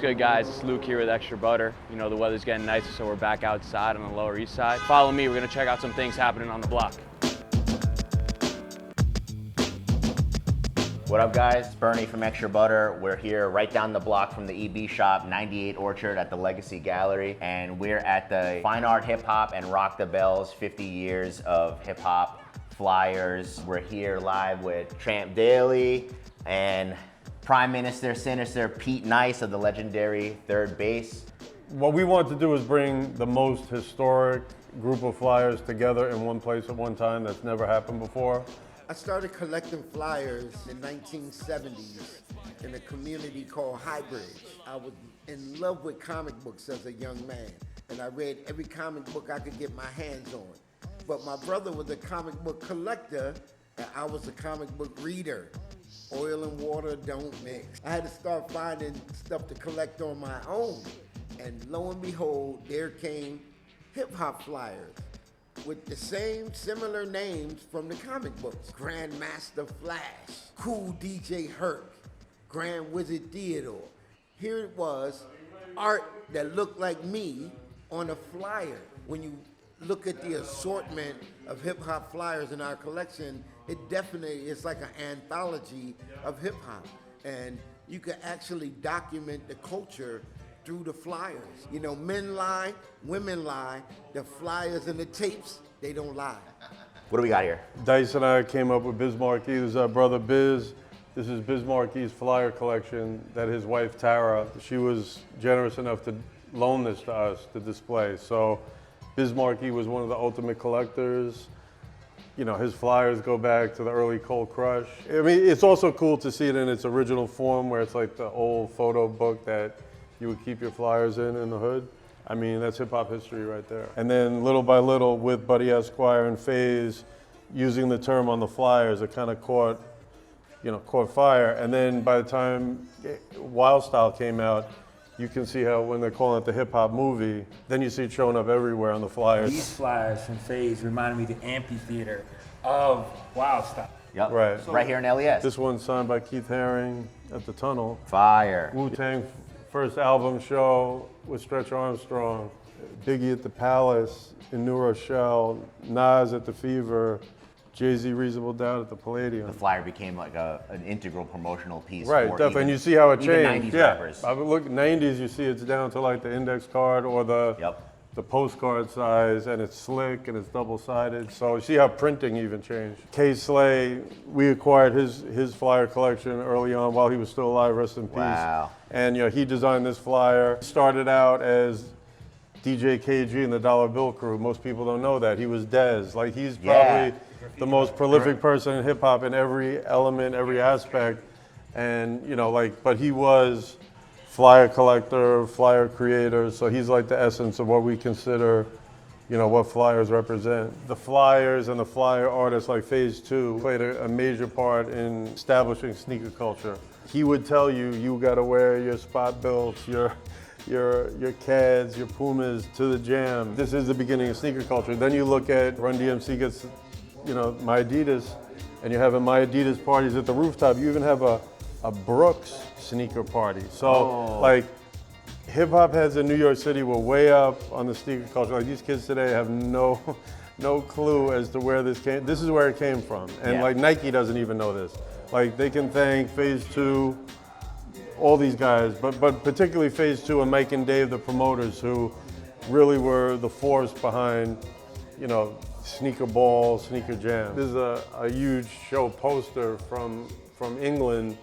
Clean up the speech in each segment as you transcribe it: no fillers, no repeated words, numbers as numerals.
Good guys, it's Luke here with Extra Butter. You know, the weather's getting nicer, so we're back outside on the Lower East Side. Follow me, we're gonna check out some things happening on the block. What up guys, it's Bernie from Extra Butter. We're here right down the block from the EB shop, 98 Orchard at the Legacy Gallery. And we're at the Fine Art Hip Hop and Rock the Bells 50 years of hip hop flyers. We're here live with Tramp Daly and Prime Minister Sinister Pete Nice of the legendary Third Base. What we want to do is bring the most historic group of flyers together in one place at one time. That's never happened before. I started collecting flyers in the 1970s in a community called Highbridge. I was in love with comic books as a young man, and I read every comic book I could get my hands on. But my brother was a comic book collector, and I was a comic book reader. Oil and water don't mix. I had to start finding stuff to collect on my own, and lo and behold, there came hip-hop flyers with the same similar names from the comic books. Grandmaster Flash, Cool DJ Herc, Grand Wizard Theodore. Here it was, art that looked like me on a flyer. When you look at the assortment of hip hop flyers in our collection, it definitely is like an anthology of hip hop. And you can actually document the culture through the flyers. You know, men lie, women lie, the flyers and the tapes, they don't lie. What do we got here? Dice and I came up with Biz Markie. This is our brother Biz. This is Biz Markie's flyer collection that his wife Tara, she was generous enough to loan this to us to display. So Biz Markie was one of the ultimate collectors. You know, his flyers go back to the early Cold Crush. I mean, it's also cool to see it in its original form where it's like the old photo book that you would keep your flyers in the hood. I mean, that's hip hop history right there. And then little by little with Buddy Esquire and FaZe using the term on the flyers, it kind of caught fire. And then by the time Wild Style came out, you can see how when they're calling it the hip hop movie, then you see it showing up everywhere on the flyers. These flyers from FaZe reminded me of the amphitheater of Wild Style. Yep, Right. right here in LES. This one's signed by Keith Haring at the Tunnel. Fire. Wu-Tang first album show with Stretch Armstrong. Biggie at the Palace in New Rochelle. Nas at the Fever. Jay-Z Reasonable Doubt at the Palladium. The flyer became like an integral promotional piece. Right, for definitely. even, And you see how it even changed. 90s Yeah. rappers. I would look 90s, you see it's down to like the index card or the postcard size, and it's slick and it's double-sided. So you see how printing even changed. K. Slay, we acquired his flyer collection early on while he was still alive, rest in peace. Wow. And you know, he designed this flyer. Started out as DJ KG and the Dollar Bill Crew. Most people don't know that. He was Dez. Like, he's probably the most prolific person in hip hop in every element, every aspect. And, you know, like, but he was flyer collector, flyer creator. So he's like the essence of what we consider, you know, what flyers represent. The flyers and the flyer artists like Phase 2 played a major part in establishing sneaker culture. He would tell you, you gotta wear your spot belts, your Cads, your Pumas to the jam. This is the beginning of sneaker culture. Then you look at Run DMC gets, you know, My Adidas, and you're having My Adidas parties at the rooftop. You even have a Brooks sneaker party. So like hip hop heads in New York City were way up on the sneaker culture. Like these kids today have no clue as to where this came. This is where it came from. And like Nike doesn't even know this. Like they can thank Phase 2, all these guys, but particularly Phase 2 and Mike and Dave, the promoters, who really were the force behind, you know, Sneaker Ball, Sneaker Jam. This is a huge show poster from England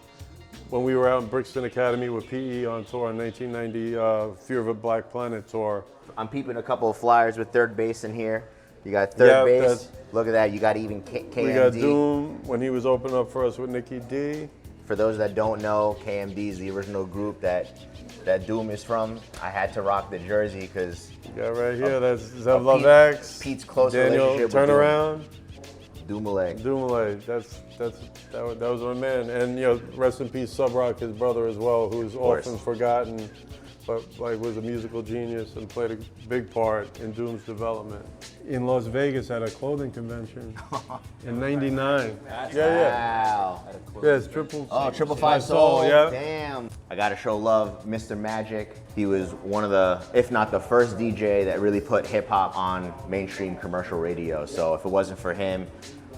when we were out in Brixton Academy with PE on tour in 1990, Fear of a Black Planet tour. I'm peeping a couple of flyers with Third Base in here. You got Third Base. Look at that. You got even KMD. We got Doom when he was opening up for us with Nicky D. For those that don't know, KMD is the original group that Doom is from. I had to rock the jersey because. You got right here. That's Zev Love X. Pete's close Daniel relationship Turnaround. with Doomale. Doomale. That was my man. And you know, rest in peace, Sub Rock, his brother as well, who's often forgotten. but like was a musical genius and played a big part in Doom's development. In Las Vegas at a clothing convention in '99. Wow. Yeah, it's triple. Oh, 555 Soul. Yeah. Damn. I gotta show love, Mr. Magic. He was one of the, if not the first DJ that really put hip hop on mainstream commercial radio. So if it wasn't for him,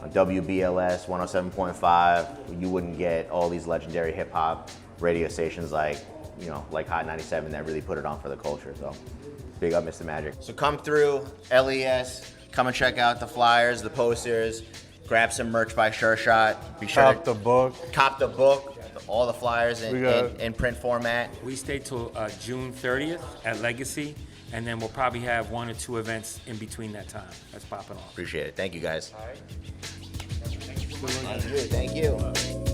on WBLS 107.5, you wouldn't get all these legendary hip hop radio stations like, you know, like Hot 97 that really put it on for the culture. So big up, Mr. Magic. So come through, LES, come and check out the flyers, the posters, grab some merch by SureShot. Be sure Cop to the book. cop the book, all the flyers in print format. We stay till June 30th at Legacy, and then we'll probably have 1 or 2 events in between that time. That's popping off. Appreciate it. Thank you, guys. Thank you.